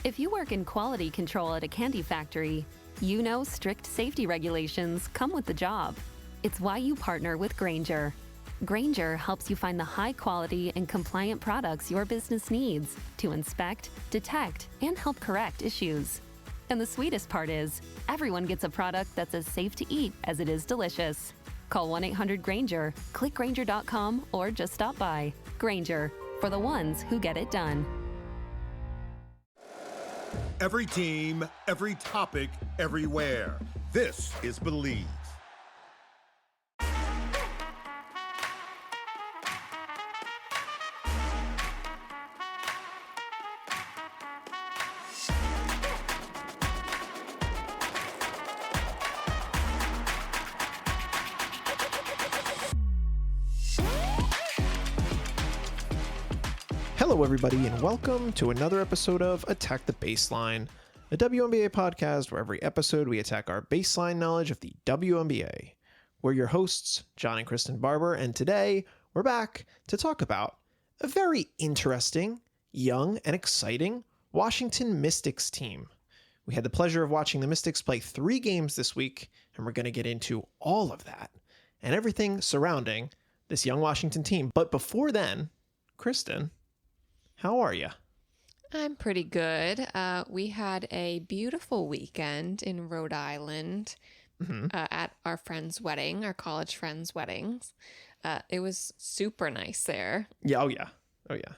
If you work in quality control at a candy factory, you know strict safety regulations come with the job. It's why you partner with Grainger. Grainger helps you find the high-quality and compliant products your business needs to inspect, detect, and help correct issues. And the sweetest part is, everyone gets a product that's as safe to eat as it is delicious. Call 1-800-GRAINGER, click Grainger.com, or just stop by. Grainger, for the ones who get it done. Every team, every topic, everywhere. This is Believe. Hello, everybody, and welcome to another episode of Attack the Baseline, a WNBA podcast where every episode we attack our baseline knowledge of the WNBA. We're your hosts, John and Kristen Barber, and today we're back to talk about a very interesting, young, and exciting Washington Mystics team. We had the pleasure of watching the Mystics play 3 games this week, and we're going to get into all of that and everything surrounding this young Washington team. But before then, Kristen, how are you? I'm pretty good. We had a beautiful weekend in Rhode Island at our friend's wedding, our college friend's weddings. It was super nice there. Yeah, oh yeah.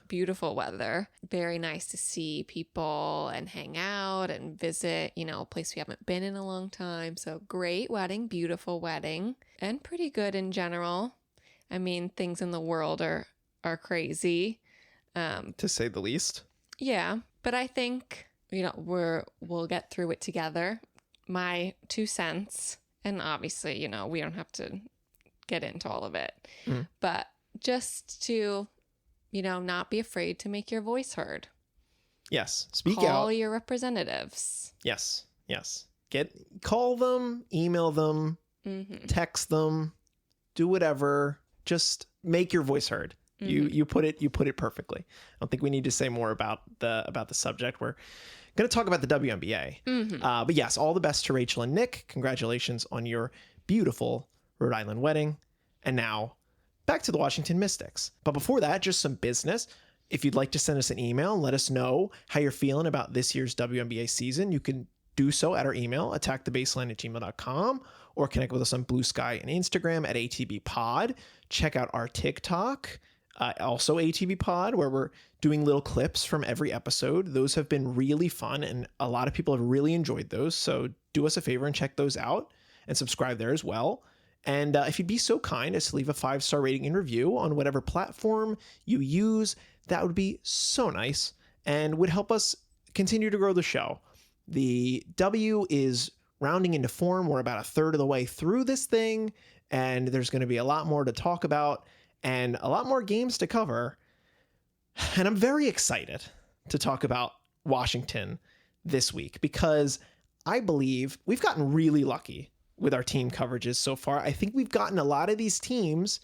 Beautiful weather. Very nice to see people and hang out and visit, a place we haven't been in a long time. So great wedding, beautiful wedding, and pretty good in general. I mean, things in the world are crazy. To say the least. Yeah, but I think, we'll get through it together. My 2 cents, and obviously, we don't have to get into all of it, but just to, not be afraid to make your voice heard. Yes, speak out. Call your representatives. Yes. Call them, email them, text them, do whatever. Just make your voice heard. You put it perfectly. I don't think we need to say more about the subject. We're going to talk about the WNBA. But yes, all the best to Rachel and Nick. Congratulations on your beautiful Rhode Island wedding. And now back to the Washington Mystics. But before that, just some business. If you'd like to send us an email and let us know how you're feeling about this year's WNBA season, you can do so at our email, attackthebaseline@gmail.com, or connect with us on Bluesky and Instagram at ATBPod. Check out our TikTok. Also ATBPod, where we're doing little clips from every episode. Those have been really fun, and a lot of people have really enjoyed those. So do us a favor and check those out and subscribe there as well. And if you'd be so kind as to leave a 5-star rating and review on whatever platform you use, that would be so nice and would help us continue to grow the show. The W is rounding into form. We're about a third of the way through this thing, and there's going to be a lot more to talk about and a lot more games to cover. And I'm very excited to talk about Washington this week because I believe we've gotten really lucky with our team coverages so far. I think we've gotten a lot of these teams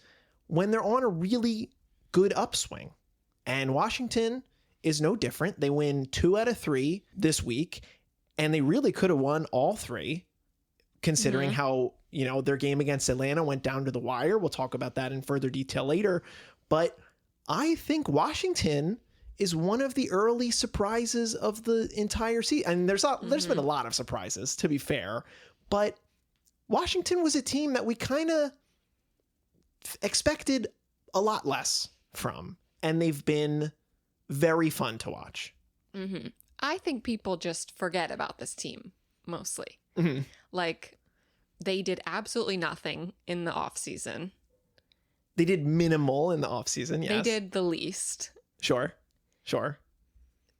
when they're on a really good upswing. And Washington is no different. They win 2 out of 3 this week, and they really could have won all 3, considering how their game against Atlanta went down to the wire. We'll talk about that in further detail later. But I think Washington is one of the early surprises of the entire season. And there's been a lot of surprises, to be fair. But Washington was a team that we kind of expected a lot less from. And they've been very fun to watch. I think people just forget about this team, mostly. Like, they did absolutely nothing in the offseason. They did minimal in the offseason, yes. They did the least. Sure.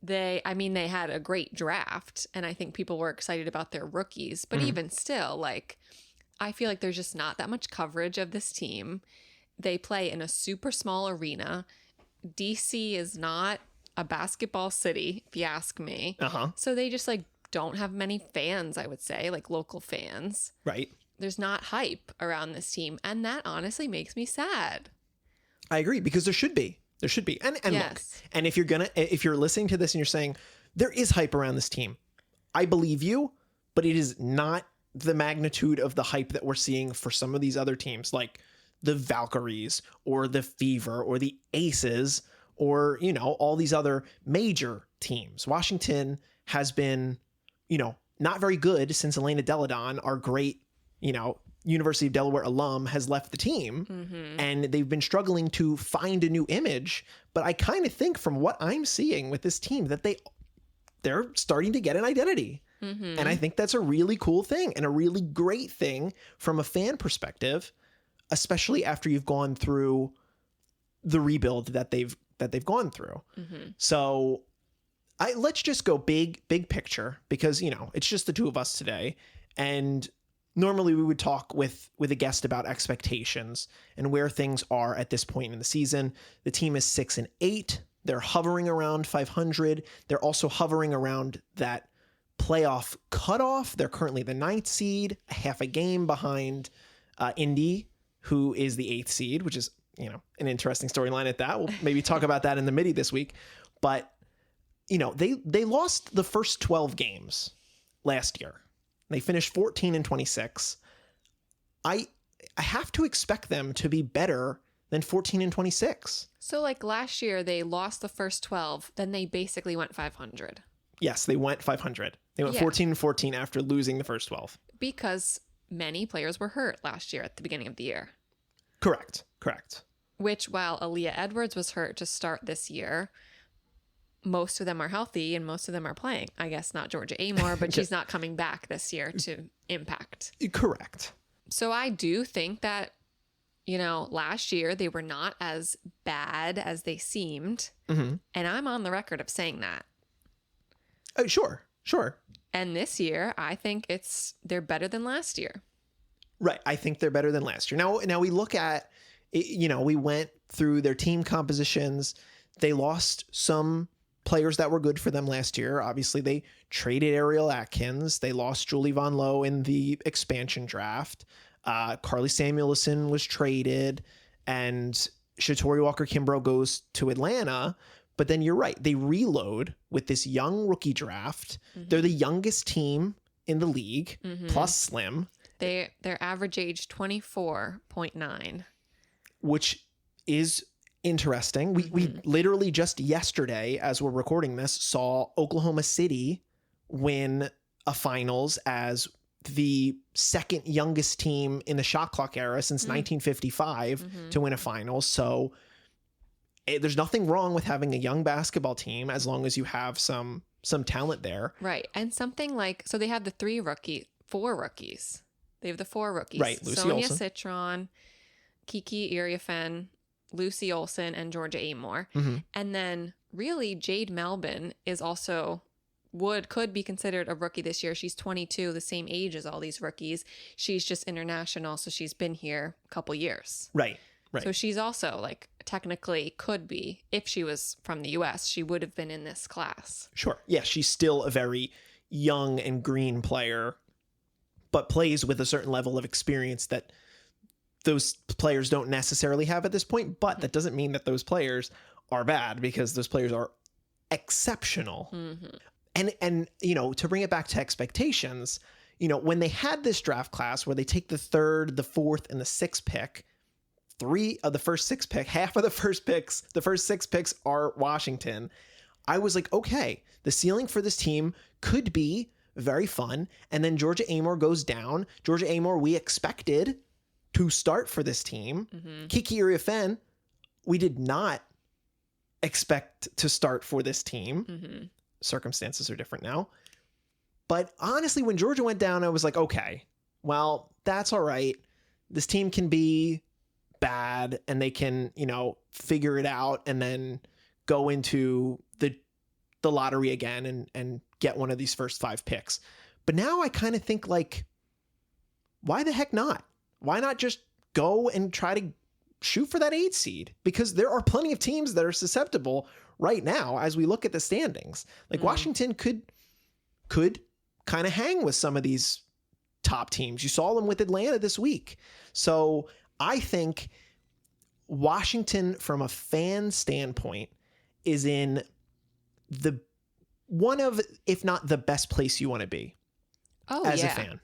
They had a great draft, and I think people were excited about their rookies. But even still, I feel like there's just not that much coverage of this team. They play in a super small arena. DC is not a basketball city, if you ask me. So they just, don't have many fans, I would say, local fans. Right. There's not hype around this team, and that honestly makes me sad. I agree, because there should be. And yes. look, and if you're listening to this and you're saying, there is hype around this team. I believe you, but it is not the magnitude of the hype that we're seeing for some of these other teams, like the Valkyries or the Fever or the Aces or, you know, all these other major teams. Washington has been, you know, not very good since Elena Deladon, our great, you know, University of Delaware alum, has left the team. And they've been struggling to find a new image. But I kind of think from what I'm seeing with this team that they're starting to get an identity. And I think that's a really cool thing and a really great thing from a fan perspective, especially after you've gone through the rebuild that they've gone through. So let's just go big picture, because, you know, it's just the two of us today. And normally we would talk with a guest about expectations and where things are at this point in the season. The team is 6-8. They're hovering around 500. They're also hovering around that playoff cutoff. They're currently the 9th seed, half a game behind Indy, who is the 8th seed, which is, you know, an interesting storyline at that. We'll maybe talk about that in the midi this week. But, you know, they lost the first 12 games last year. They finished 14-26. I have to expect them to be better than 14-26. So like last year, they lost the first 12, then they basically went 500. Yes, they went 500. They went 14-14 after losing the first 12. Because many players were hurt last year at the beginning of the year. Correct. Which, while Aaliyah Edwards was hurt to start this year, most of them are healthy and most of them are playing. I guess not Georgia Amor, but she's not coming back this year to impact. Correct. So I do think that, you know, last year they were not as bad as they seemed. And I'm on the record of saying that. Sure. And this year, I think they're better than last year. Right. I think they're better than last year. Now we look at, you know, we went through their team compositions. They lost some players that were good for them last year. Obviously, they traded Ariel Atkins. They lost Julie Von Lowe in the expansion draft. Carly Samuelson was traded, and Shatori Walker-Kimbrough goes to Atlanta. But then you're right. They reload with this young rookie draft. They're the youngest team in the league, plus Slim. Their average age 24.9. Which is interesting. We literally just yesterday, as we're recording this, saw Oklahoma City win a finals as the second youngest team in the shot clock era since 1955 to win a finals. So there's nothing wrong with having a young basketball team as long as you have some talent there. Right. And something like, so they have the 4 rookies. They have the 4 rookies. Right. Lucy Sonia Olsen. Citron, Kiki Iriafen, Lucy Olsen, and Georgia Amor. And then really Jade Melvin is also could be considered a rookie this year. She's 22, the same age as all these rookies. She's just international, so she's been here a couple years. Right. So she's also like technically could be, if she was from the US, she would have been in this class. Sure. Yeah, she's still a very young and green player, but plays with a certain level of experience that those players don't necessarily have at this point. But that doesn't mean that those players are bad, because those players are exceptional. And you know, to bring it back to expectations, you know, when they had this draft class where they take the 3rd, the 4th, and the 6th pick, 3 of the first 6 pick, half of the first 6 picks are Washington. I was like, okay, the ceiling for this team could be very fun. And then Georgia Amor goes down. Georgia Amor, we expected to start for this team. Kiki Iriafen, we did not expect to start for this team. Circumstances are different now. But honestly, when Georgia went down, I was like, okay, well, that's all right. This team can be bad and they can, you know, figure it out and then go into the lottery again and get one of these first 5 picks. But now I kind of think, like, why the heck not? Why not just go and try to shoot for that 8 seed? Because there are plenty of teams that are susceptible right now as we look at the standings. Like Washington could kind of hang with some of these top teams. You saw them with Atlanta this week. So I think Washington, from a fan standpoint, is in the one of, if not the best place you want to be as a fan.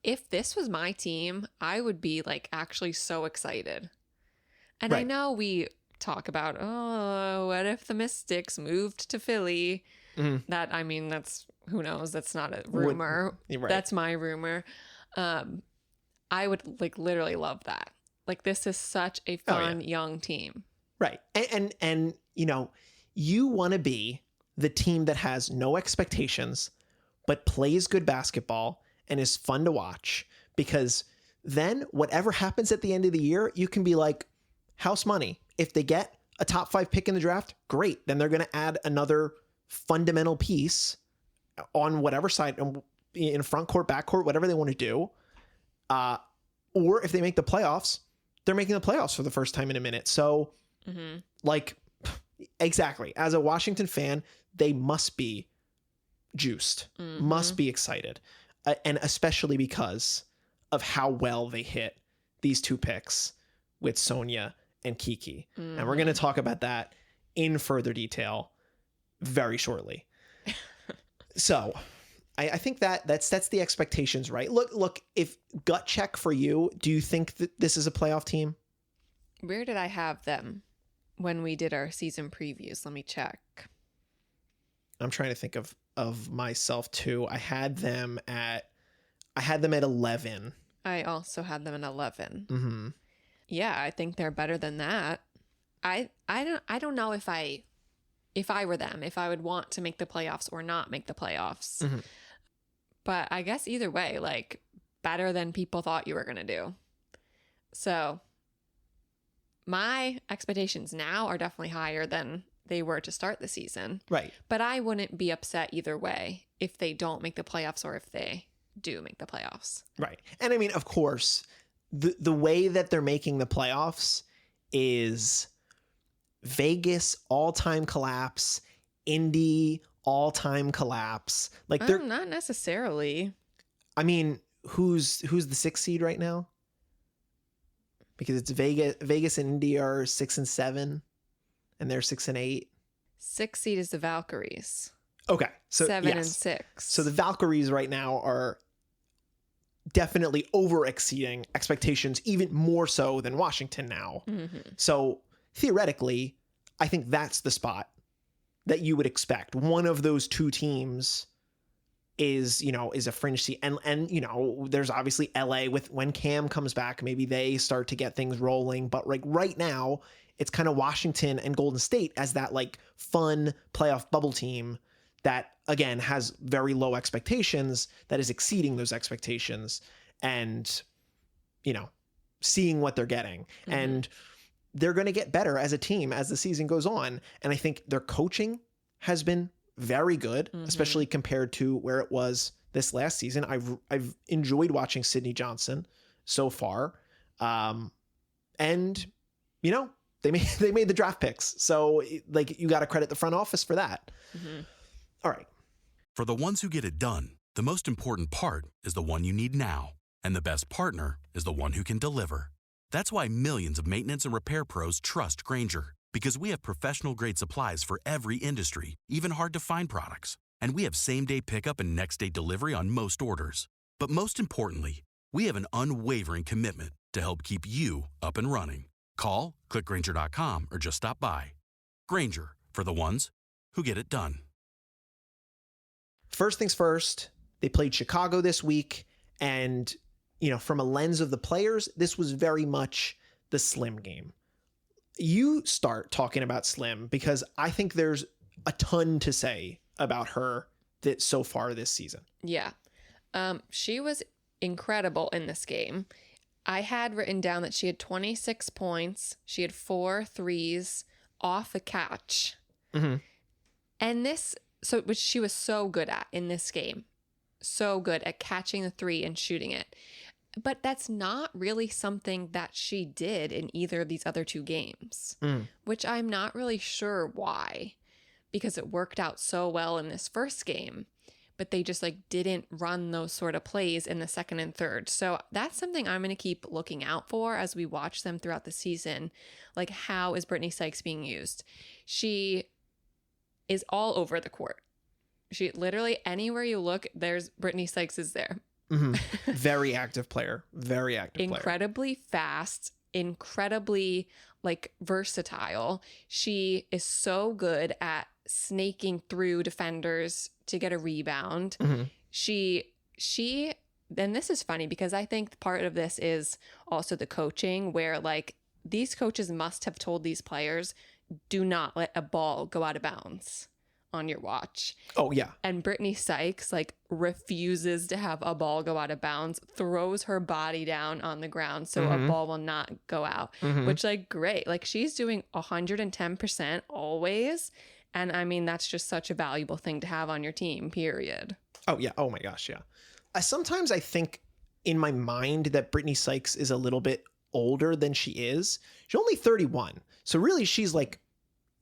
If this was my team, I would be like actually so excited. And I Right. know we talk about, oh, what if the Mystics moved to Philly? That, I mean, that's, who knows? That's not a rumor. Right. That's my rumor. I would like literally love that. Like, this is such a fun young team. Right. And you know, you want to be the team that has no expectations, but plays good basketball and is fun to watch, because then whatever happens at the end of the year, you can be like, house money. If they get a top 5 pick in the draft, great. Then they're going to add another fundamental piece on whatever side, in front court, back court, whatever they want to do. Or if they make the playoffs, they're making the playoffs for the first time in a minute. So like, exactly. As a Washington fan, they must be juiced, must be excited. And especially because of how well they hit these 2 picks with Sonia and Kiki. And we're going to talk about that in further detail very shortly. So I think that sets the expectations right. Look, if gut check for you, do you think that this is a playoff team? Where did I have them when we did our season previews? Let me check. I'm trying to think of myself too. I had them at 11. I also had them at 11. Mm-hmm. Yeah, I think they're better than that. I don't know if I were them, if I would want to make the playoffs or not make the playoffs. But I guess either way, like, better than people thought you were going to do. So my expectations now are definitely higher than they were to start the season. Right. But I wouldn't be upset either way if they don't make the playoffs or if they do make the playoffs. Right. And I mean, of course, the way that they're making the playoffs is Vegas all-time collapse, Indy all-time collapse. Like, they're not necessarily. I mean, who's the 6th seed right now? Because it's Vegas and Indy are 6 and 7, and they're 6 and 8. 6th seed is the Valkyries. Okay, so 7 and yes. 6. So the Valkyries right now are definitely over exceeding expectations, even more so than Washington now. So theoretically, I think that's the spot that you would expect. One of those 2 teams is a fringe seat. And there's obviously LA with, when Cam comes back, maybe they start to get things rolling. But like right now, it's kind of Washington and Golden State as that like fun playoff bubble team that, again, has very low expectations, that is exceeding those expectations and, seeing what they're getting. And they're going to get better as a team as the season goes on. And I think their coaching has been very good, especially compared to where it was this last season. I've enjoyed watching Sidney Johnson so far. And, they made the draft picks. So like, you got to credit the front office for that. All right. For the ones who get it done, the most important part is the one you need now. And the best partner is the one who can deliver. That's why millions of maintenance and repair pros trust Grainger, because we have professional-grade supplies for every industry, even hard-to-find products. And we have same-day pickup and next-day delivery on most orders. But most importantly, we have an unwavering commitment to help keep you up and running. Call, click Grainger.com, or just stop by. Grainger, for the ones who get it done. First things first, they played Chicago this week. And, from a lens of the players, this was very much the Slim game. You start talking about Slim, because I think there's a ton to say about her that so far this season. Yeah. She was incredible in this game. I had written down that she had 26 points. She had 4 threes off the catch. And which she was so good at in this game. So good at catching the 3 and shooting it. But that's not really something that she did in either of these other 2 games, which I'm not really sure why, because it worked out so well in this first game, but they just like didn't run those sort of plays in the second and third. So that's something I'm going to keep looking out for as we watch them throughout the season. Like, how is Brittany Sykes being used? She is all over the court. She literally, anywhere you look, there's Brittany Sykes is there. Mm-hmm. Very active player. Very active player. Incredibly fast, incredibly like versatile. She is so good at snaking through defenders to get a rebound. Mm-hmm. She then this is funny because I think part of this is also the coaching, where like these coaches must have told these players, do not let a ball go out of bounds on your watch. Oh, yeah. And Brittany Sykes like refuses to have a ball go out of bounds, throws her body down on the ground so a ball will not go out, which like great. Like she's doing 110% always. And I mean, that's just such a valuable thing to have on your team, period. Oh, yeah. Oh, my gosh. Yeah. Sometimes I think in my mind that Brittany Sykes is a little bit older than she is. She's only 31. So really, she's like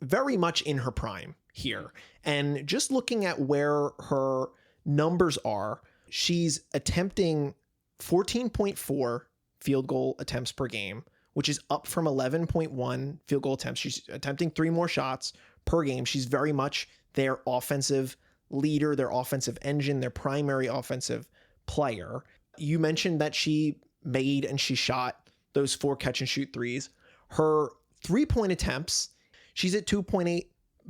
very much in her prime here. And just looking at where her numbers are, she's attempting 14.4 field goal attempts per game, which is up from 11.1 field goal attempts. She's attempting 3 more shots per game. She's very much their offensive leader, their offensive engine, their primary offensive player. You mentioned that she made and she shot those 4 catch and shoot threes. Her 3-point attempts, she's at 2.8,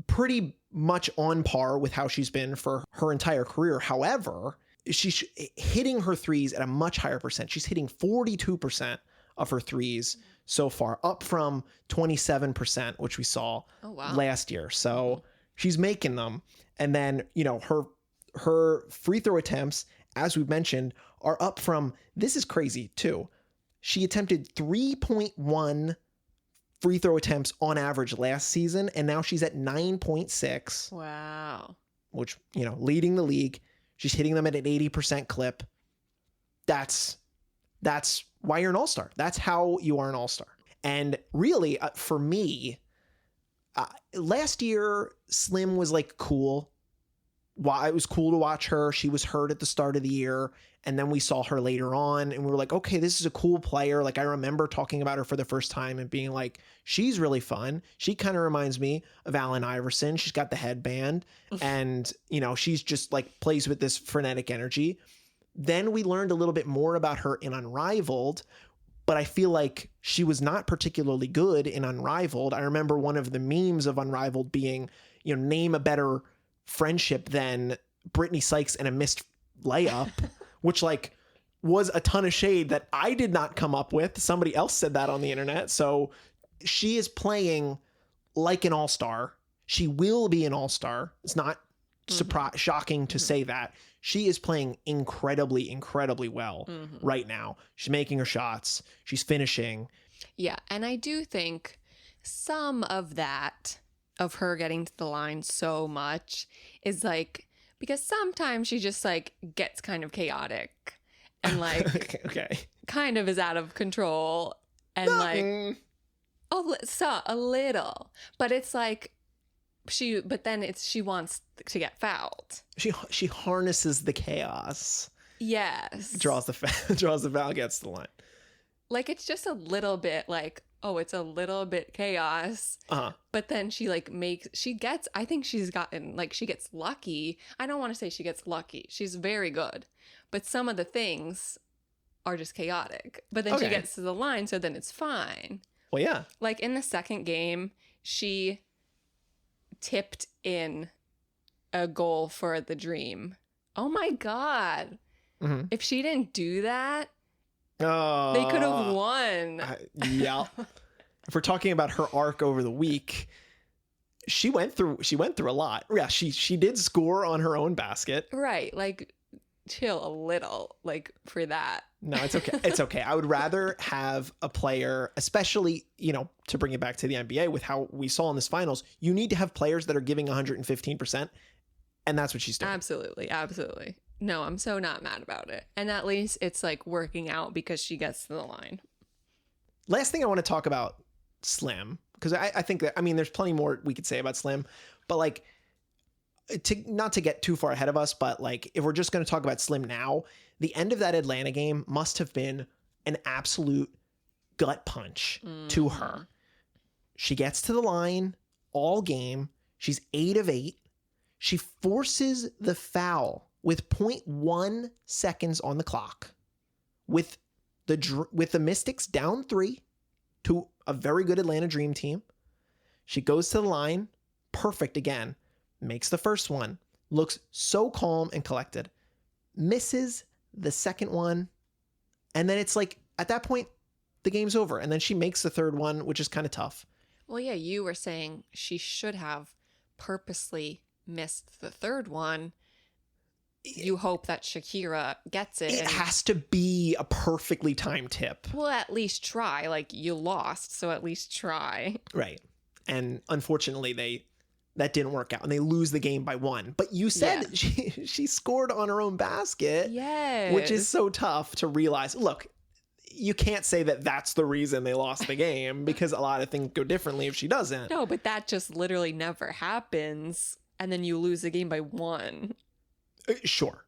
pretty much on par with how she's been for her entire career. However, she's hitting her threes at a much higher percent. She's hitting 42% of her threes so far, up from 27%, which we saw last year. So she's making them. And then, you know, her free throw attempts, as we mentioned, are up from, this is crazy too. She attempted 3.1 free throw attempts on average last season, and now she's at 9.6. Wow. Which, you know, leading the league. She's hitting them at an 80% clip. That's why you're an all-star. That's how you are an all-star. And really, for me, last year, Slim was like cool. It was cool to watch her. She was hurt at the start of the year. And then we saw her later on and we were like, okay, this is a cool player. Like I remember talking about her for the first time and being like, she's really fun. She kind of reminds me of Allen Iverson. She's got the headband and, you know, she's just like plays with this frenetic energy. Then we learned a little bit more about her in Unrivaled, but I feel like she was not particularly good in Unrivaled. I remember one of the memes of Unrivaled being, you know, name a better friendship than Brittany Sykes and a missed layup, which like was a ton of shade that I did not come up with. Somebody else said that on the internet. So she is playing like an all-star. She will be an all-star. It's not shocking to say that. She is playing incredibly, incredibly well right now. She's making her shots. She's finishing. Yeah. And I do think some of that, of her getting to the line so much, is like, because sometimes she just like gets kind of chaotic and like okay. kind of is out of control and like a little, but it's like she wants to get fouled. She harnesses the chaos. Yes. Draws the foul, gets to the line. Like it's just a little bit like, oh, it's a little bit chaos. But then she like I think she gets lucky. I don't want to say she gets lucky. She's very good. But some of the things are just chaotic. But then she gets to the line, so then it's fine. Well, yeah. Like in the second game, she tipped in a goal for the Dream. Oh my God. If she didn't do that, they could have won. Yeah. If we're talking about her arc over the week, she went through a lot. Yeah, she did score on her own basket. Right. Like chill a little, like for that. No, it's okay. It's okay. I would rather have a player, especially, you know, to bring it back to the NBA with how we saw in this finals, you need to have players that are giving 115%. And that's what she's doing. Absolutely. Absolutely. No, I'm so not mad about it. And at least it's like working out because she gets to the line. Last thing I want to talk about Slim, because I think that, I mean, there's plenty more we could say about Slim, but like, not to get too far ahead of us, but like, if we're just going to talk about Slim now, the end of that Atlanta game must have been an absolute gut punch to her. She gets to the line all game. She's 8 of 8. She forces the foul with 0.1 seconds on the clock, with the Mystics down 3 to a very good Atlanta Dream team. She goes to the line, perfect again, makes the first one, looks so calm and collected, misses the second one, and then it's like, at that point, the game's over. And then she makes the third one, which is kind of tough. Well, yeah, you were saying she should have purposely missed the third one. You hope that Shakira gets it. It has to be a perfectly timed tip. Well, at least try. Like, you lost, so at least try. Right. And unfortunately, that didn't work out, and they lose the game by 1. But you said she scored on her own basket, yes, which is so tough to realize. Look, you can't say that that's the reason they lost the game, because a lot of things go differently if she doesn't. No, but that just literally never happens, and then you lose the game by 1. Sure.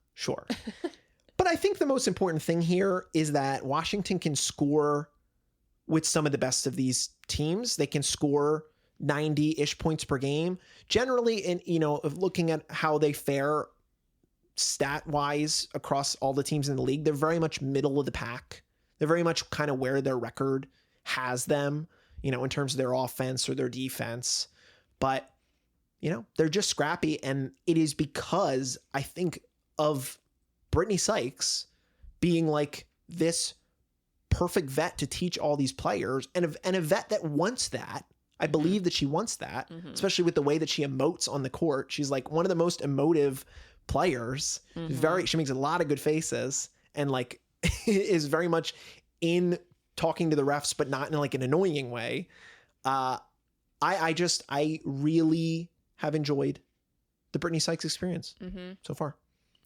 But I think the most important thing here is that Washington can score with some of the best of these teams. They can score 90-ish points per game. Generally, in looking at how they fare stat-wise across all the teams in the league, they're very much middle of the pack. They're very much kind of where their record has them, in terms of their offense or their defense. But they're just scrappy, and it is because, I think, of Brittany Sykes being like this perfect vet to teach all these players, and a vet that wants that. I believe that she wants that, especially with the way that she emotes on the court. She's like one of the most emotive players. She makes a lot of good faces, and like is very much in talking to the refs, but not in like an annoying way. I really have enjoyed the Brittany Sykes experience so far.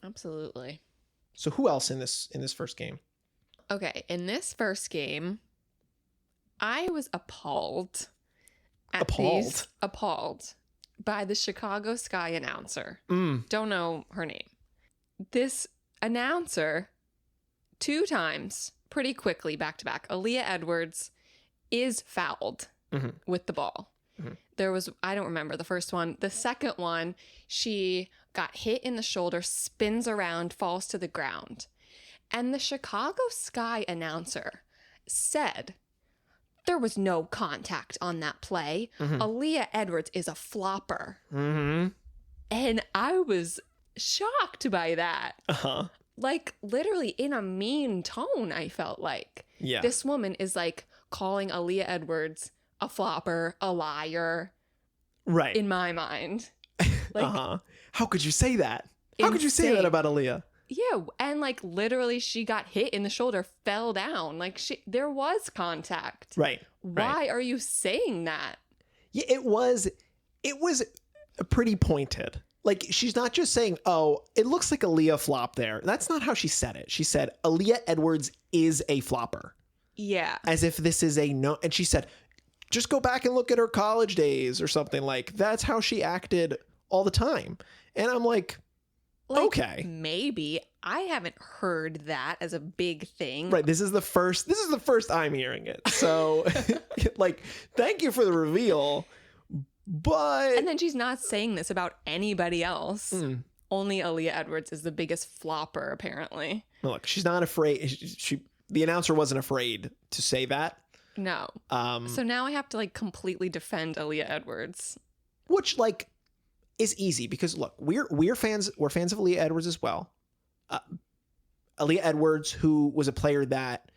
Absolutely. So who else in this first game? Okay, in this first game, I was appalled by the Chicago Sky announcer. Don't know her name. This announcer, 2 times, pretty quickly, back to back, Aaliyah Edwards is fouled with the ball. There was, I don't remember the first one. The second one, she got hit in the shoulder, spins around, falls to the ground. And the Chicago Sky announcer said there was no contact on that play. Aaliyah Edwards is a flopper. And I was shocked by that. Like, literally in a mean tone, I felt like. Yeah. This woman is like calling Aaliyah Edwards a flopper, a liar. Right. In my mind. Like, How could you say that? How could you say that about Aaliyah? Yeah, and like literally she got hit in the shoulder, fell down. Like there was contact. Right. Why are you saying that? Yeah, it was pretty pointed. Like, she's not just saying, oh, it looks like Aaliyah flopped there. That's not how she said it. She said, Aaliyah Edwards is a flopper. Yeah. As if this is a no. And she said, just go back and look at her college days or something. Like, that's how she acted all the time. And I'm like okay. Maybe. I haven't heard that as a big thing. Right. This is the first I'm hearing it. So like, thank you for the reveal. But and then she's not saying this about anybody else. Only Aaliyah Edwards is the biggest flopper, apparently. Look, she's not afraid. The announcer wasn't afraid to say that. No. So now I have to like completely defend Aaliyah Edwards, which like is easy because look, we're fans of Aaliyah Edwards as well. Aaliyah Edwards, who was a player that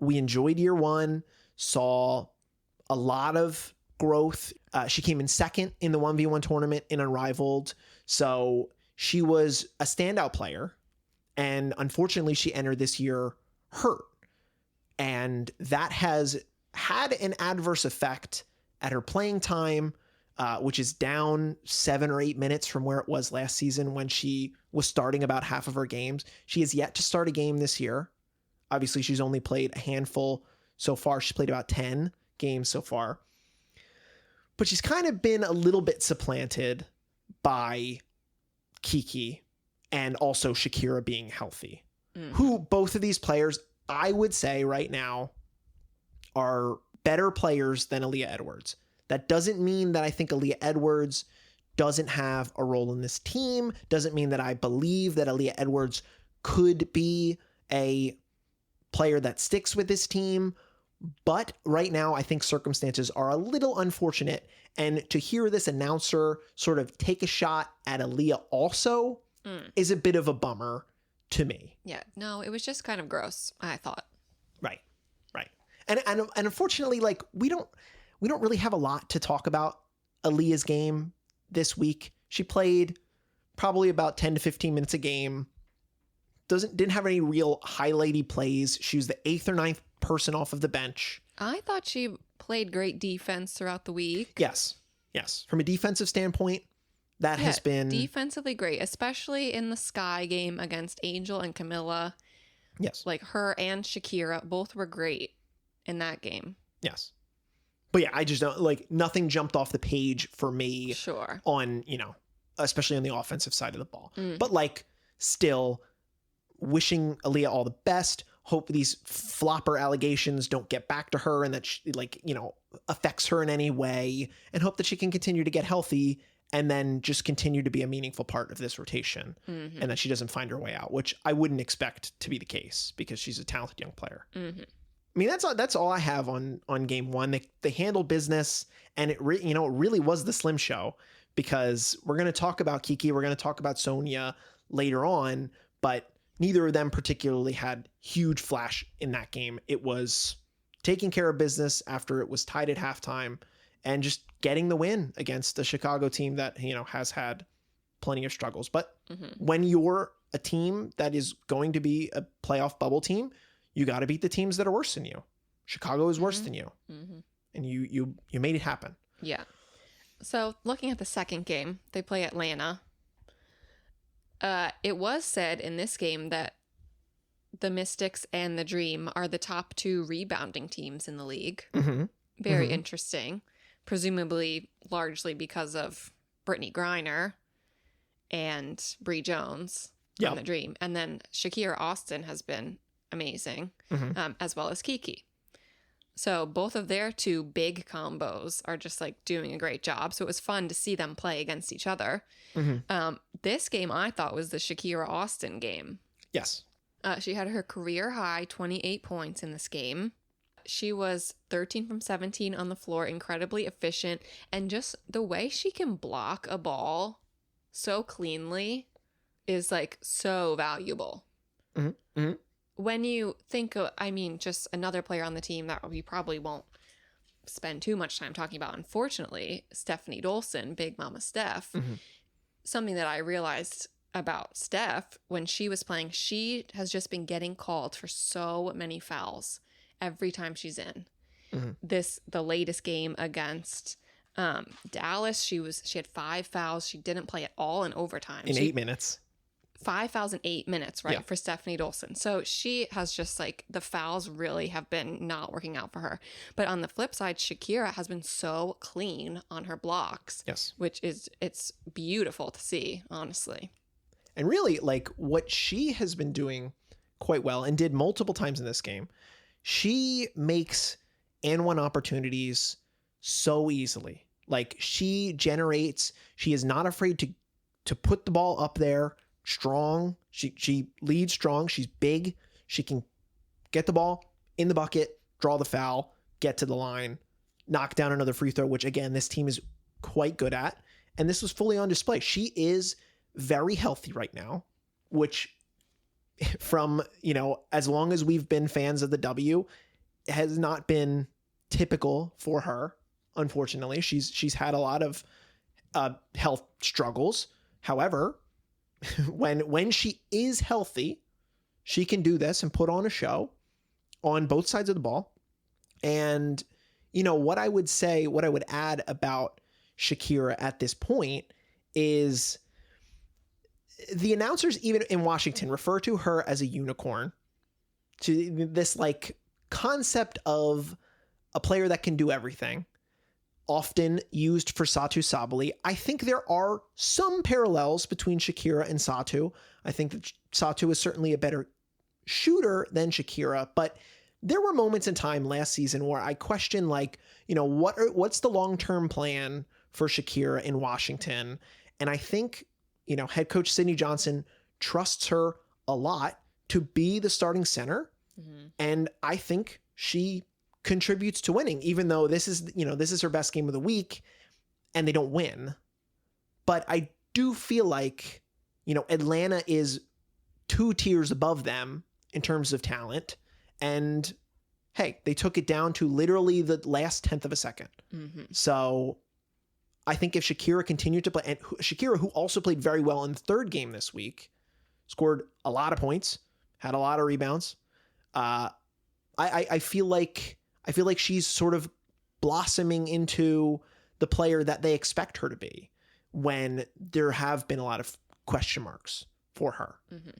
we enjoyed year one, saw a lot of growth. She came in second in the 1v1 tournament in Unrivaled. So she was a standout player. And unfortunately, she entered this year hurt. And that has had an adverse effect at her playing time, which is down 7 or 8 minutes from where it was last season when she was starting about half of her games. She has yet to start a game this year. Obviously, she's only played a handful so far. She's played about 10 games so far. But she's kind of been a little bit supplanted by Kiki and also Shakira being healthy, who both of these players, I would say right now, are better players than Aaliyah Edwards. That doesn't mean that I think Aaliyah Edwards doesn't have a role in this team. Doesn't mean that I believe that Aaliyah Edwards could be a player that sticks with this team. But right now, I think circumstances are a little unfortunate. And to hear this announcer sort of take a shot at Aaliyah also is a bit of a bummer to me. Yeah, no, it was just kind of gross, I thought. Right. And unfortunately, like we don't really have a lot to talk about Aaliyah's game this week. She played probably about 10 to 15 minutes a game. Didn't have any real highlighty plays. She was the 8th or 9th person off of the bench. I thought she played great defense throughout the week. Yes. From a defensive standpoint, that has been defensively great, especially in the Sky game against Angel and Camilla. Yes. Like her and Shakira both were great in that game. Yes. But yeah, I just don't like nothing jumped off the page for me. Sure. On, especially on the offensive side of the ball. But like still wishing Aaliyah all the best. Hope these flopper allegations don't get back to her and that she, affects her in any way, and hope that she can continue to get healthy and then just continue to be a meaningful part of this rotation, and that she doesn't find her way out, which I wouldn't expect to be the case because she's a talented young player. I mean, that's all I have on game one. They handled business, and it really was the Slim Show, because we're going to talk about Kiki, we're going to talk about Sonia later on, but neither of them particularly had huge flash in that game. It was taking care of business after it was tied at halftime and just getting the win against the Chicago team that, has had plenty of struggles. But when you're a team that is going to be a playoff bubble team, you got to beat the teams that are worse than you. Chicago is worse than you. And you made it happen. Yeah. So looking at the second game, they play Atlanta. It was said in this game that the Mystics and the Dream are the top 2 rebounding teams in the league. Very interesting. Presumably largely because of Brittany Griner and Bree Jones on the Dream. And then Shakira Austin has been amazing, as well as Kiki. So both of their 2 big combos are just like doing a great job. So it was fun to see them play against each other. This game I thought was the Shakira Austin game. Yes. She had her career high 28 points in this game. She was 13 from 17 on the floor, incredibly efficient. And just the way she can block a ball so cleanly is like so valuable. When you think of, just another player on the team that we probably won't spend too much time talking about, unfortunately, Stephanie Dolson, Big Mama Steph. Something that I realized about Steph when she was playing, she has just been getting called for so many fouls every time she's in. The latest game against Dallas, she had 5 fouls. She didn't play at all in overtime. In 8 minutes. 5 fouls in 8 minutes, right, for Stephanie Dolson. So she has just the fouls really have been not working out for her. But on the flip side, Shakira has been so clean on her blocks. Yes. It's beautiful to see, honestly. And really, what she has been doing quite well and did multiple times in this game, she makes and one opportunities so easily. She is not afraid to put the ball up there strong. She leads strong. She's big. She can get the ball in the bucket, draw the foul, get to the line, knock down another free throw, which again, this team is quite good at. And this was fully on display. She is very healthy right now, which from, as long as we've been fans of the W, has not been typical for her. Unfortunately, she's had a lot of health struggles. However, when she is healthy, she can do this and put on a show on both sides of the ball. And, what I would add about Shakira at this point is the announcers, even in Washington, refer to her as a unicorn, to this concept of a player that can do everything, often used for Satu Sabali. I think there are some parallels between Shakira and Satu. I think that Satu is certainly a better shooter than Shakira, but there were moments in time last season where I questioned, what's the long-term plan for Shakira in Washington. And I think, head coach Sydney Johnson trusts her a lot to be the starting center. Mm-hmm. And I think she contributes to winning, even though this is her best game of the week and they don't win. But I do feel like, Atlanta is 2 tiers above them in terms of talent. And hey, they took it down to literally the last 10th of a second. Mm-hmm. So I think if Shakira continued to play, and Shakira, who also played very well in the third game this week, scored a lot of points, had a lot of rebounds. I feel like she's sort of blossoming into the player that they expect her to be when there have been a lot of question marks for her. Mm-hmm.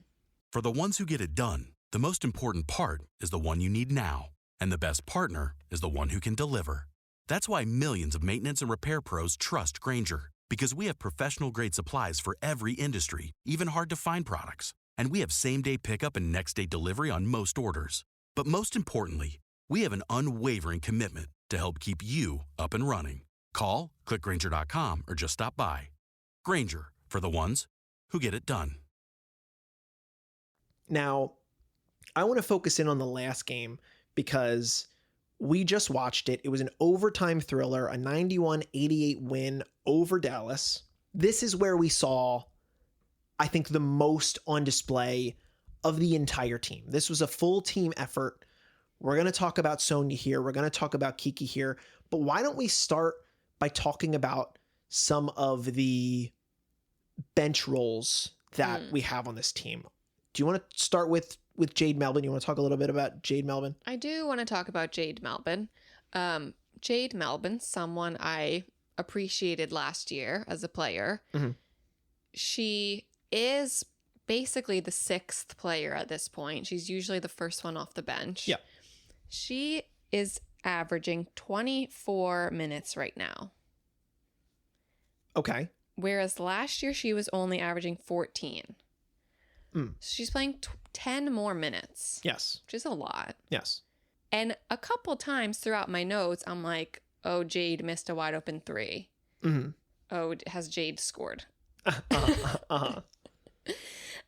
For the ones who get it done, the most important part is the one you need now. And the best partner is the one who can deliver. That's why millions of maintenance and repair pros trust Grainger, because we have professional-grade supplies for every industry, even hard-to-find products. And we have same-day pickup and next-day delivery on most orders. But most importantly, we have an unwavering commitment to help keep you up and running. Call, click Grainger.com, or just stop by. Grainger, for the ones who get it done. Now, I want to focus in on the last game because we just watched it. It was an overtime thriller, a 91-88 win over Dallas. This is where we saw, I think, the most on display of the entire team. This was a full team effort. We're going to talk about Sonia here. We're going to talk about Kiki here. But why don't we start by talking about some of the bench roles that we have on this team? Do you want to start with Jade Melvin? You want to talk a little bit about Jade Melvin? I do want to talk about Jade Melvin. Jade Melvin, someone I appreciated last year as a player. Mm-hmm. She is basically the 6th player at this point. She's usually the first one off the bench. Yeah. She is averaging 24 minutes right now. Okay. Whereas last year she was only averaging 14. So she's playing 10 more minutes. Yes. Which is a lot. Yes. And a couple times throughout my notes, I'm like, oh, Jade missed a wide open 3. Mm-hmm. Oh, has Jade scored?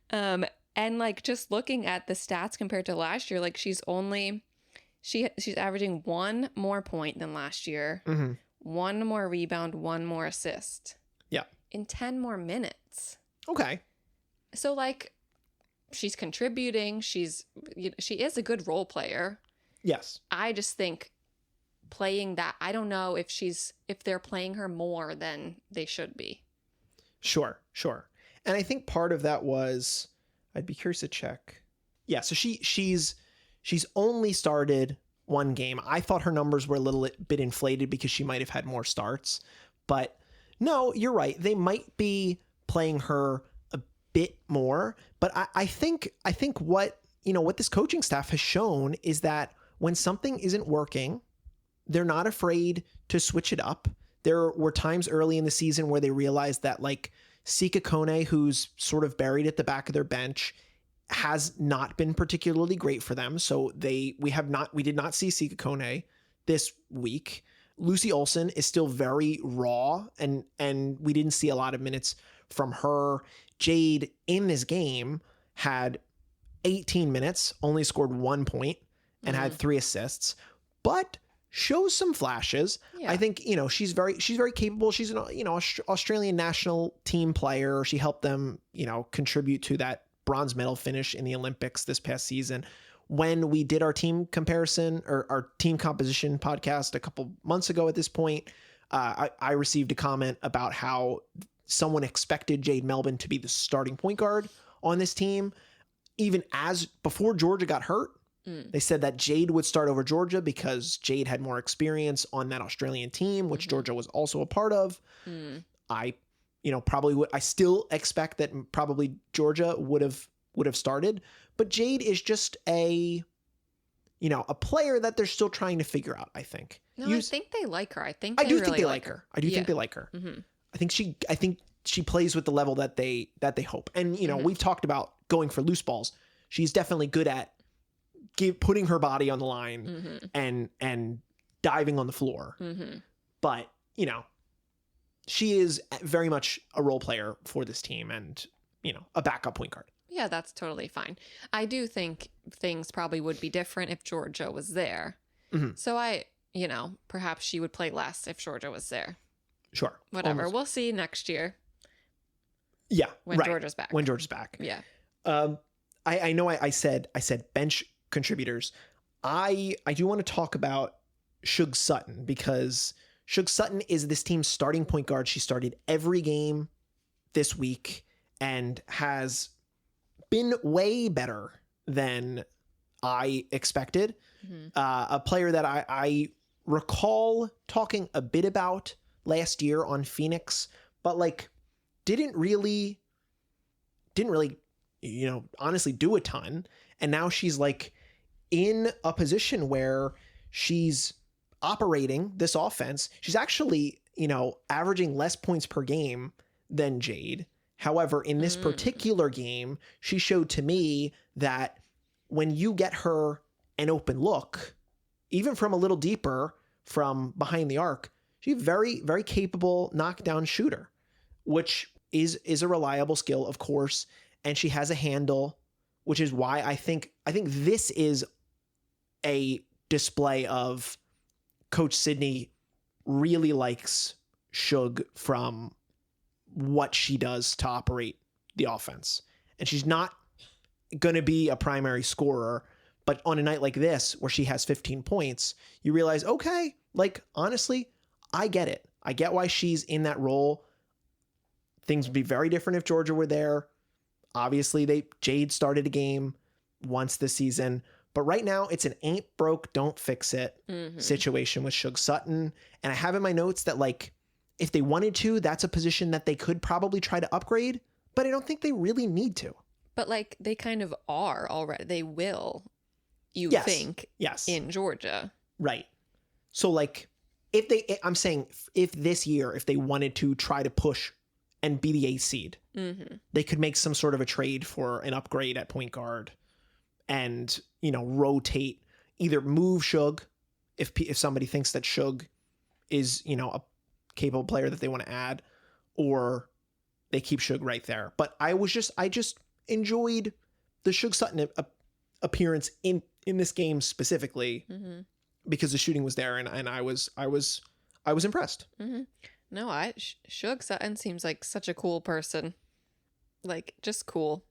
And like just looking at the stats compared to last year, like she's averaging 1 more point than last year, 1 more rebound, 1 more assist. Yeah. In 10 more minutes. Okay. So like she's contributing. She is a good role player. Yes. I just think playing that, I don't know if they're playing her more than they should be. Sure. And I think part of that was, I'd be curious to check. Yeah, so she's only started 1 game. I thought her numbers were a little bit inflated because she might have had more starts. But no, you're right. They might be playing her a bit more. But I think what this coaching staff has shown is that when something isn't working, they're not afraid to switch it up. There were times early in the season where they realized that like Sika Kone, who's sort of buried at the back of their bench, has not been particularly great for them. So we did not see Sika Kone this week. Lucy Olsen is still very raw and we didn't see a lot of minutes from her. Jade in this game had 18 minutes, only scored 1 point and had 3 assists, but shows some flashes. Yeah. I think, she's very capable. She's an, Australian national team player. She helped them, contribute to that bronze medal finish in the Olympics this past season. When we did our team comparison or our team composition podcast a couple months ago at this point, I received a comment about how someone expected Jade Melvin to be the starting point guard on this team. Even before Georgia got hurt, they said that Jade would start over Georgia because Jade had more experience on that Australian team, which Georgia was also a part of. I still expect that probably Georgia would have started, but Jade is just a player that they're still trying to figure out, I think. No, I think they like her. I think they think they like her. I do think they like her. Mm-hmm. I think she plays with the level that they hope. And, we've talked about going for loose balls. She's definitely good at putting her body on the line and diving on the floor. But, she is very much a role player for this team and, a backup point guard. Yeah, that's totally fine. I do think things probably would be different if Georgia was there. Mm-hmm. So perhaps she would play less if Georgia was there. Sure. Whatever. Almost. We'll see next year. Yeah. When right. Georgia's back. When Georgia's back. Yeah. I know I said bench contributors. I do want to talk about Shug Sutton because Shug Sutton is this team's starting point guard. She started every game this week and has been way better than I expected. Mm-hmm. A player that I recall talking a bit about last year on Phoenix, but didn't really, honestly do a ton. And now she's in a position where she's operating this offense. She's actually, averaging less points per game than Jade. However, in this particular game, she showed to me that when you get her an open look, even from a little deeper from behind the arc, she's a very, very capable knockdown shooter, which is a reliable skill, of course. And she has a handle, which is why I think this is a display of Coach Sydney really likes Shug from what she does to operate the offense. And she's not going to be a primary scorer, but on a night like this where she has 15 points, you realize, okay, honestly, I get it. I get why she's in that role. Things would be very different if Georgia were there. Obviously, Jade started a game once this season, but right now it's an ain't broke, don't fix it situation with Shug Sutton. And I have in my notes that if they wanted to, that's a position that they could probably try to upgrade, but I don't think they really need to. But they kind of are already. They will, think, in Georgia. Right. So I'm saying if this year, if they wanted to try to push and be the 8th seed, they could make some sort of a trade for an upgrade at point guard and, rotate, either move Shug if somebody thinks that Shug is, a capable player that they want to add, or they keep Shug right there. But I just enjoyed the Shug Sutton appearance in this game specifically because the shooting was there and I was impressed. Mm-hmm. No, Shug Sutton seems like such a cool person. Just cool.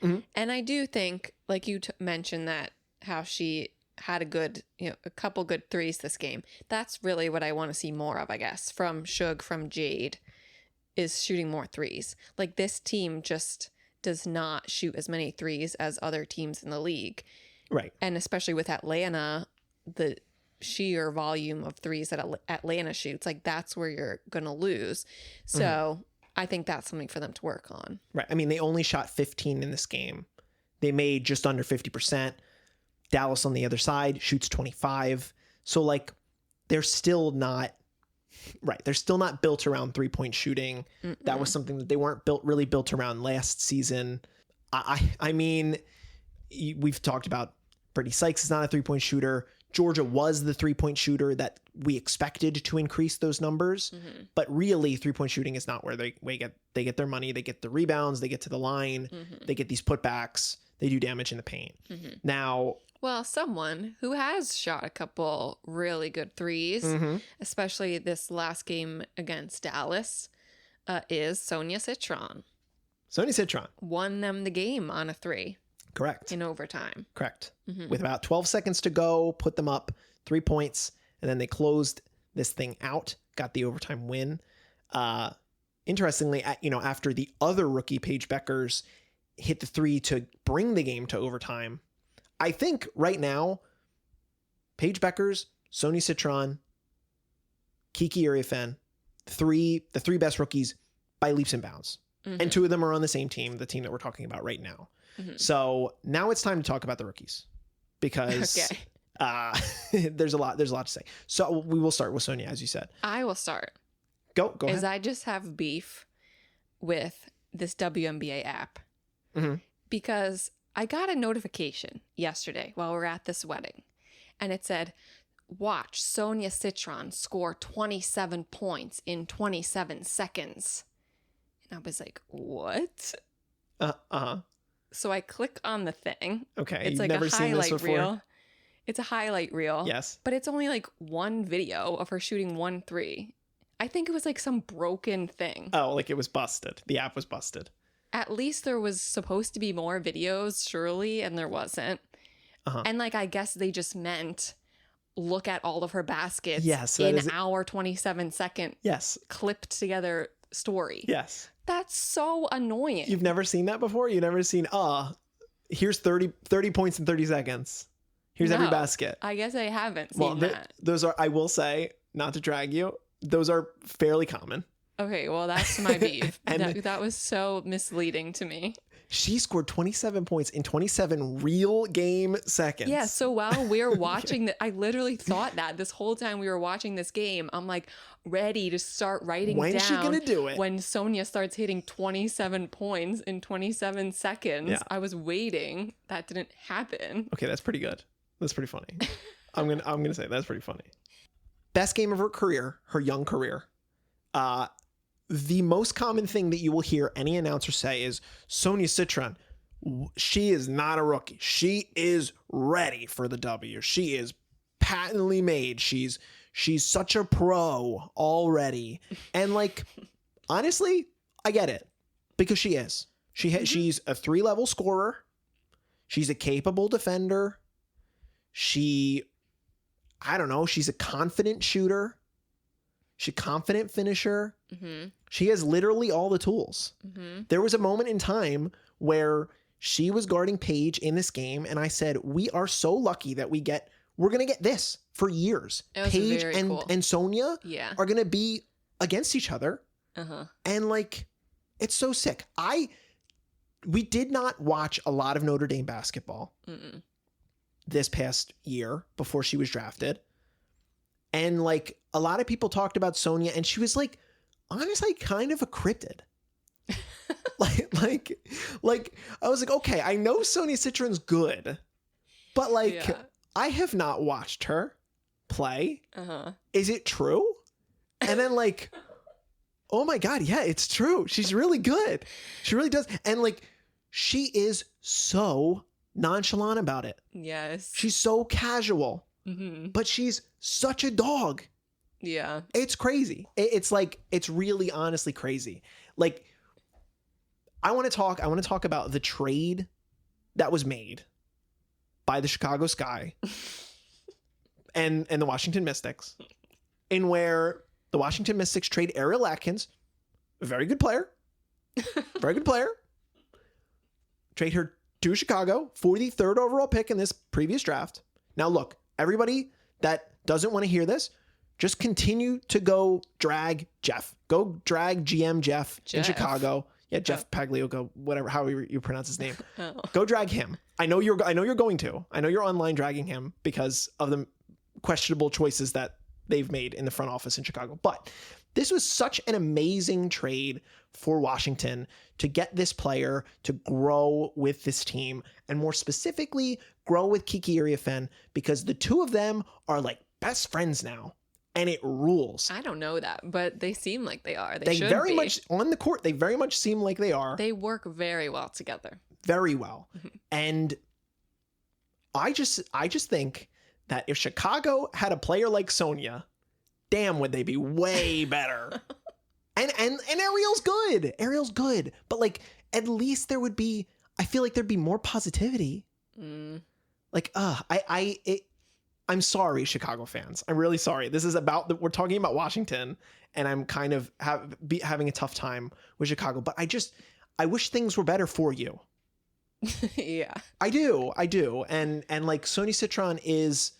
Mm-hmm. And I do think, you mentioned that how she had a couple good threes this game. That's really what I want to see more of, I guess, from Shug, from Jade, is shooting more threes. This team just does not shoot as many threes as other teams in the league. Right. And especially with Atlanta, the sheer volume of threes that Atlanta shoots, that's where you're going to lose. So I think that's something for them to work on. Right. I mean, they only shot 15 in this game. They made just under 50%. Dallas on the other side shoots 25. So they're still not right. They're still not built around 3-point shooting. Mm-mm. That was something that they weren't really built around last season. I mean, we've talked about Brittany Sykes is not a 3-point shooter. Georgia was the 3-point shooter that we expected to increase those numbers, but really 3-point shooting is not where they get their money. They get the rebounds, they get to the line, they get these putbacks, they do damage in the paint. Now, well, someone who has shot a couple really good threes, especially this last game against Dallas, is Sonia Citron. Sonia Citron won them the game on a 3. Correct. In overtime. Correct. With about 12 seconds to go, put them up 3 points, and then they closed this thing out, got the overtime win. Interestingly, after the other rookie, Paige Beckers, hit the 3 to bring the game to overtime, I think right now, Paige Beckers, Sonia Citron, Kiki Iriafen, the three best rookies by leaps and bounds. And 2 of them are on the same team, the team that we're talking about right now. So now it's time to talk about the rookies because there's a lot to say. So we will start with Sonia, as you said. I will start. Go ahead. I just have beef with this WNBA app because I got a notification yesterday while we were at this wedding, and it said, watch Sonia Citron score 27 points in 27 seconds. And I was like, what? Uh-huh. So I click on the thing. Okay. It's You've like never a seen this highlight before? reel. It's a highlight reel. Yes. But it's only like one video of her shooting 1-3. I think it was like some broken thing. Oh, like it was busted. The app was busted. At least there was supposed to be more videos, surely, and there wasn't. Uh-huh. And like, I guess they just meant look at all of her baskets Yes, that in is- our 27-second Yes. clipped together story. Yes. That's so annoying. You've never seen that before? You've never seen, here's 30 points in 30 seconds. Here's every No, basket. I guess I haven't seen that. Those are, I will say, not to drag you, those are fairly common. Okay, well, that's my beef. And- that was so misleading to me. She scored 27 points in 27 real game seconds. Yeah, so while we're watching I literally thought that this whole time we were watching this game, I'm like ready to start writing When's she down gonna do it? when Sonia starts hitting 27 points in 27 seconds. Yeah. I was waiting. That didn't happen. Okay, that's pretty good. That's pretty funny. I'm gonna say that's pretty funny. Best game of her career, her young career. The most common thing that you will hear any announcer say is Sonia Citron, she is not a rookie. She is ready for the W. She is patently made. She's such a pro already. And like, honestly, I get it because she is. She's a 3-level scorer. She's a capable defender. She's a confident shooter. She's a confident finisher. Mm-hmm. She has literally all the tools. Mm-hmm. There was a moment in time where she was guarding Paige in this game, and I said, we are so lucky that we're going to get this for years. It was Paige very and, cool. and Sonia Yeah. are going to be against each other. Uh-huh. And like, it's so sick. We did not watch a lot of Notre Dame basketball Mm-mm. this past year before she was drafted. And like a lot of people talked about Sonia, and she was like, honestly, kind of a cryptid. like I was like, okay, I know Sonia Citron's good, but like, Yeah. I have not watched her play. Uh-huh. Is it true? And then like, oh my God, yeah, it's true. She's really good. She really does. And like, she is so nonchalant about it. Yes. She's so casual, Mm-hmm. but she's such a dog. Yeah. It's crazy. It's like, it's really honestly crazy. Like, I want to talk about the trade that was made by the Chicago Sky and the Washington Mystics, in where the Washington Mystics trade Ariel Atkins, a very good player, trade her to Chicago for the 3rd overall pick in this previous draft. Now, look, everybody that doesn't want to hear this, just continue to go drag Jeff. Go drag GM Jeff in Jeff. Chicago. Yeah, Jeff Pagliuca, whatever, however you pronounce his name. Oh. Go drag him. I know you're going to. I know you're online dragging him because of the questionable choices that they've made in the front office in Chicago. But this was such an amazing trade for Washington to get this player to grow with this team, and more specifically, grow with Kiki Iriafen, because the two of them are like best friends now. And it rules. I don't know that, but they seem like they are. They should very be. much, on the court, they very much seem like they are. They work very well together. Very well. And I just think that if Chicago had a player like Sonia, damn, would they be way better. and Ariel's good. Ariel's good. But like, at least there would be, I feel like there'd be more positivity. Mm. Like, I'm sorry, Chicago fans. I'm really sorry. This is we're talking about Washington, and I'm kind of having a tough time with Chicago. But I wish things were better for you. Yeah. I do. And like, Sonia Citron is,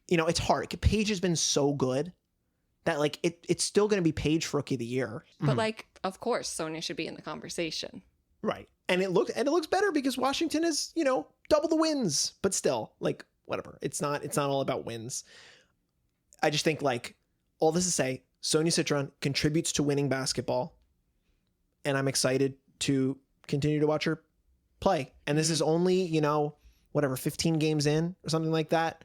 it's hard. Paige has been so good that like, it's still going to be Paige for Rookie of the Year. But like, of course, Sonia should be in the conversation. Right. And it looks better because Washington is, double the wins, but still, like, whatever. It's not all about wins. I just think, like, all this to say, Sonia Citron contributes to winning basketball, and I'm excited to continue to watch her play. And this is only, 15 games in or something like that.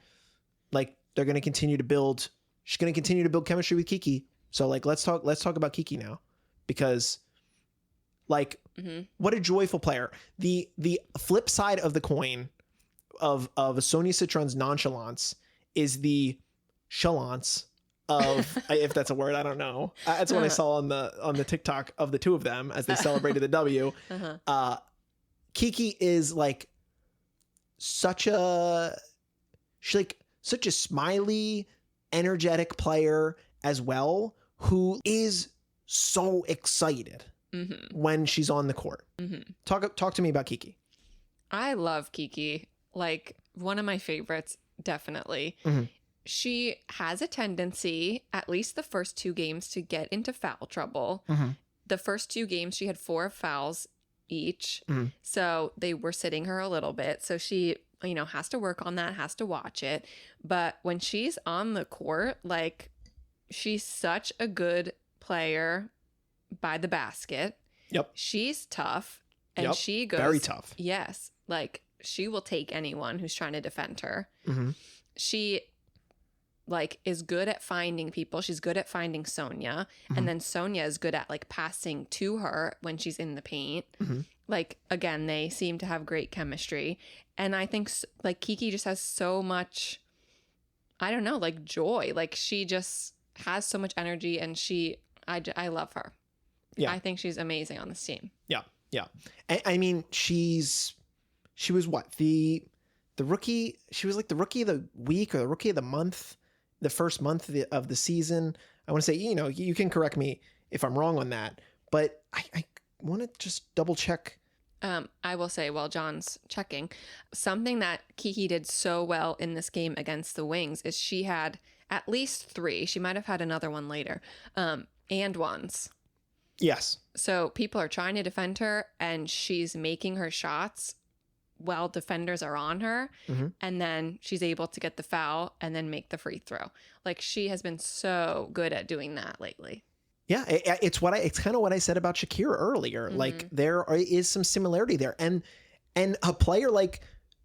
Like, they're going to continue to build. She's going to continue to build chemistry with Kiki. So like, let's talk about Kiki now, because like, what a joyful player. The flip side of the coin of Sonia Citron's nonchalance is the chalance of, if that's a word, I don't know. That's what I saw on the TikTok of the two of them as they celebrated the W. Kiki is like such a smiley, energetic player as well, who is so excited when she's on the court. Talk to me about Kiki. I love Kiki. Like, one of my favorites, definitely. She has a tendency, at least the first 2 games, to get into foul trouble. The first 2 games, she had 4 fouls each. So they were sitting her a little bit. So she, has to work on that, has to watch it. But when she's on the court, like, she's such a good player by the basket. Yep. She's tough. And she goes... Very tough. Yes. Like, she will take anyone who's trying to defend her. She, like, is good at finding people. She's good at finding Sonia. And then Sonia is good at, like, passing to her when she's in the paint. Like, again, they seem to have great chemistry. And I think, like, Kiki just has so much, I don't know, like, joy. Like, she just has so much energy, and I love her. Yeah. I think she's amazing on this team. Yeah. I mean, she was what? The rookie, she was like the rookie of the week or the rookie of the month, the first month of the season. I want to say, you can correct me if I'm wrong on that, but I want to just double check. I will say, while John's checking, something that Kiki did so well in this game against the Wings is she had at least 3. She might have had another one later, and ones. Yes. So people are trying to defend her, and she's making her shots while defenders are on her. And then she's able to get the foul and then make the free throw. Like, she has been so good at doing that lately. Yeah, it's kind of what I said about Shakira earlier. Like, there is some similarity there, and a player like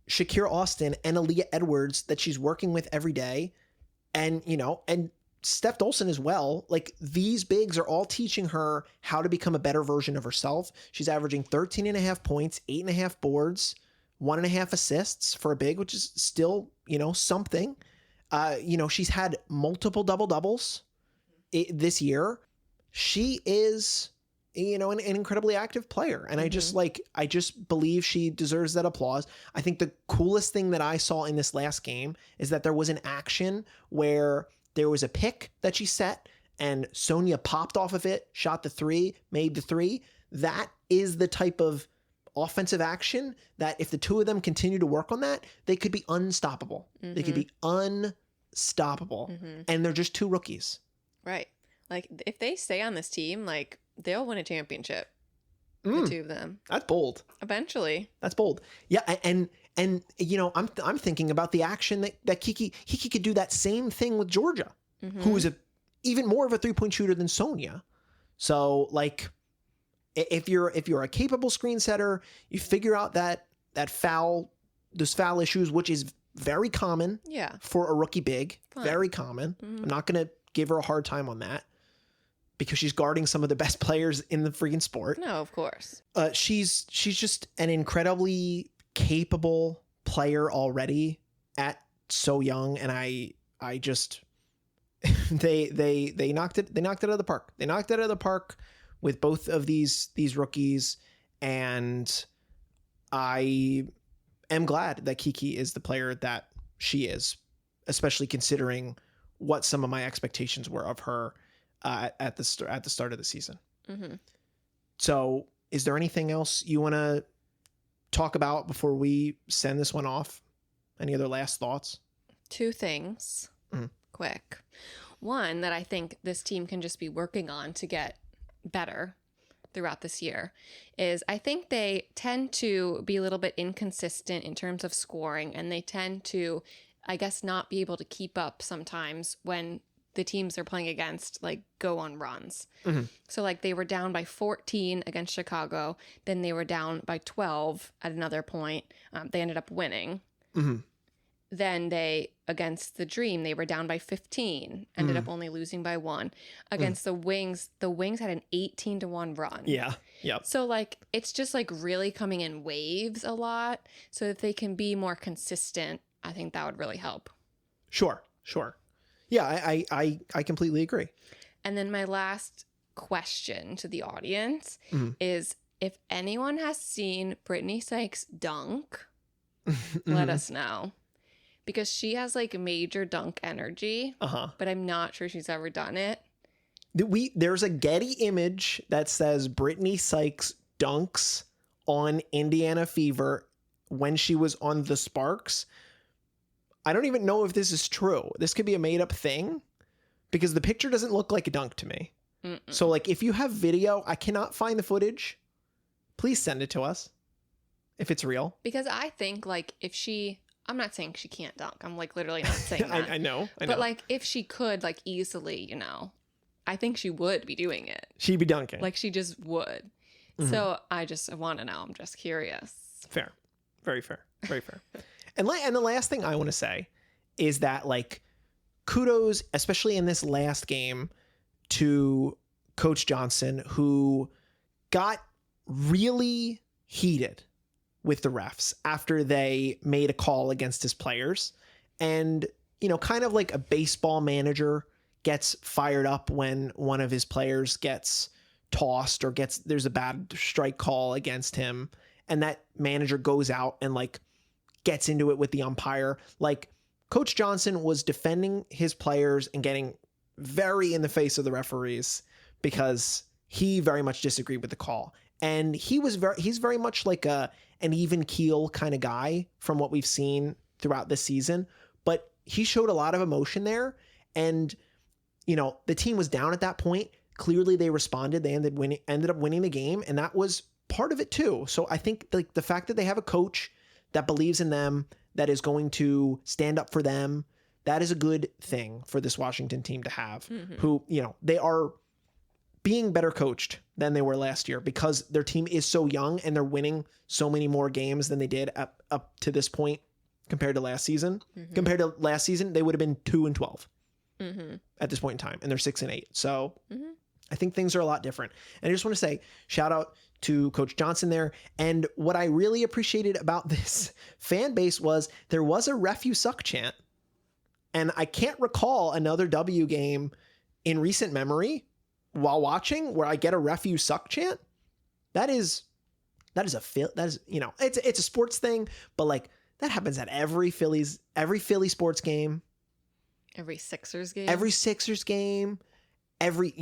Shakira Austin and Aaliyah Edwards that she's working with every day, and Steph Dolson as well. Like, these bigs are all teaching her how to become a better version of herself. She's averaging 13.5 points, 8.5 boards, 1.5 assists for a big, which is still something. She's had multiple double doubles this year. She is, an incredibly active player. And I just believe she deserves that applause. I think the coolest thing that I saw in this last game is that there was an action where there was a pick that she set and Sonia popped off of it, shot the 3, made the 3. That is the type of offensive action that if the two of them continue to work on that, they could be unstoppable. They could be unstoppable. And they're just 2 rookies. Right. Like, if they stay on this team, like, they'll win a championship. The 2 of them. That's bold. Eventually. That's bold. Yeah, and I'm thinking about the action that Kiki could do that same thing with Georgia, who is even more of a 3-point shooter than Sonia. So, like, if you're a capable screen setter, you figure out those foul issues, which is very common for a rookie big. Fun. Very common. I'm not going to give her a hard time on that, because she's guarding some of the best players in the freaking sport. No, of course. She's just an incredibly capable player already at so young, and I just they knocked it out of the park. They knocked it out of the park with both of these rookies, and I am glad that Kiki is the player that she is, especially considering what some of my expectations were of her at the start of the season. So, is there anything else you want to talk about before we send this one off? Any other last thoughts? 2 things, quick. One, that I think this team can just be working on to get better throughout this year is I think they tend to be a little bit inconsistent in terms of scoring, and they tend to, I guess, not be able to keep up sometimes when the teams they're playing against, like, go on runs. So, like, they were down by 14 against Chicago. Then they were down by 12 at another point. They ended up winning. then they, against the Dream, they were down by 15, ended up only losing by 1. Against the Wings had an 18-1 run. Yeah. Yep. So, like, it's just, like, really coming in waves a lot. So if they can be more consistent, I think that would really help. Sure. Yeah, I completely agree. And then my last question to the audience is, if anyone has seen Brittany Sykes dunk, let us know. Because she has, like, major dunk energy, but I'm not sure she's ever done it. There's a Getty image that says Brittany Sykes dunks on Indiana Fever when she was on the Sparks. I don't even know if this is true. This could be a made up thing because the picture doesn't look like a dunk to me. So, like, if you have video, I cannot find the footage. Please send it to us if it's real. Because I think, like, I'm not saying she can't dunk. I'm, like, literally not saying that. I know. But, like, if she could, like, easily, you know, I think she would be doing it. She'd be dunking. Like, she just would. So I just want to know. I'm just curious. Fair. Very fair. Very fair. And the last thing I want to say is that, like, kudos, especially in this last game, to Coach Johnson, who got really heated with the refs after they made a call against his players. And, you know, kind of like a baseball manager gets fired up when one of his players gets tossed or there's a bad strike call against him. And that manager goes out and, like, gets into it with the umpire. Like, Coach Johnson was defending his players and getting very in the face of the referees because he very much disagreed with the call. And he's very much like an even keel kind of guy from what we've seen throughout this season. But he showed a lot of emotion there. And, you know, the team was down at that point. Clearly they responded. They ended up winning the game. And that was part of it too. So I think, like, the fact that they have a coach that believes in them, that is going to stand up for them, that is a good thing for this Washington team to have, who, you know, they are being better coached than they were last year because their team is so young and they're winning so many more games than they did up to this point compared to last season. Compared to last season, they would have been 2-12 at this point in time, and they're 6-8. So I think things are a lot different. And I just want to say, shout out to Coach Johnson there. And what I really appreciated about this fan base was there was a ref you suck chant. And I can't recall another W game in recent memory while watching where I get a ref you suck chant. That is, you know, it's a sports thing, but, like, that happens at every Philly sports game. Every Sixers game. Every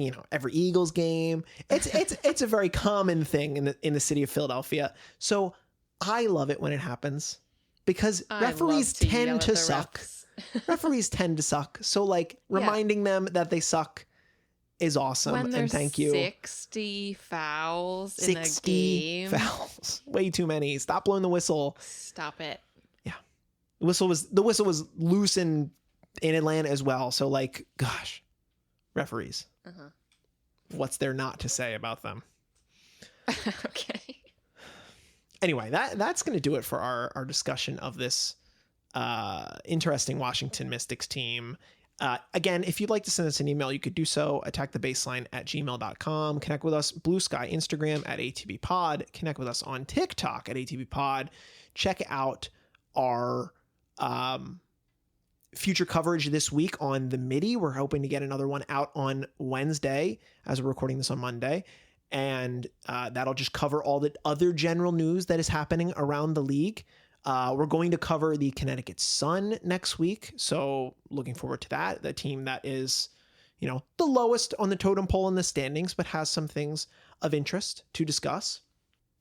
Eagles game. It's a very common thing in the city of Philadelphia. So I love it when it happens because referees tend to suck. Referees tend to suck. So, like, reminding them that they suck is awesome. When and thank you. 60 fouls in a game. 60 fouls. Way too many. Stop blowing the whistle. Stop it. Yeah. The whistle was loose in Atlanta as well. So, like, gosh. Referees. What's there not to say about them? Okay. Anyway, that's going to do it for our discussion of this interesting Washington Mystics team. Again, if you'd like to send us an email, you could do so. attackthebaseline@gmail.com. Connect with us, Bluesky, Instagram @ATBPod. Connect with us on TikTok @ATBPod. Check out our future coverage this week on the MIDI. We're hoping to get another one out on Wednesday as we're recording this on Monday. And that'll just cover all the other general news that is happening around the league. We're going to cover the Connecticut Sun next week. So looking forward to that. The team that is, you know, the lowest on the totem pole in the standings, but has some things of interest to discuss.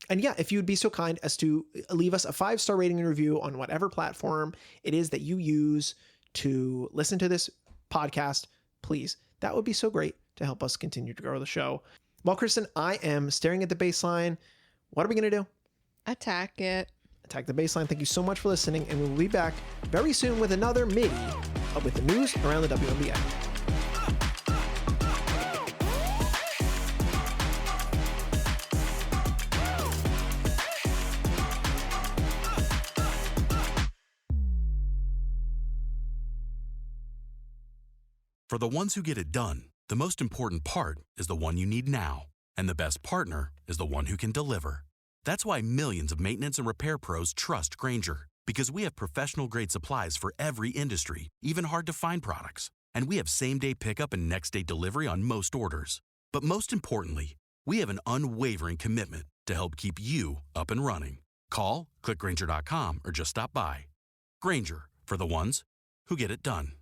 And yeah, if you would be so kind as to leave us a 5-star rating and review on whatever platform it is that you use to listen to this podcast, please. That would be so great to help us continue to grow the show. Well, Kristen, I am staring at the baseline. What are we going to do? Attack it. Attack the baseline. Thank you so much for listening, and we will be back very soon with another MIDI with the news around the WNBA. For the ones who get it done, the most important part is the one you need now. And the best partner is the one who can deliver. That's why millions of maintenance and repair pros trust Grainger, because we have professional-grade supplies for every industry, even hard-to-find products. And we have same-day pickup and next-day delivery on most orders. But most importantly, we have an unwavering commitment to help keep you up and running. Call, click Grainger.com, or just stop by. Grainger, for the ones who get it done.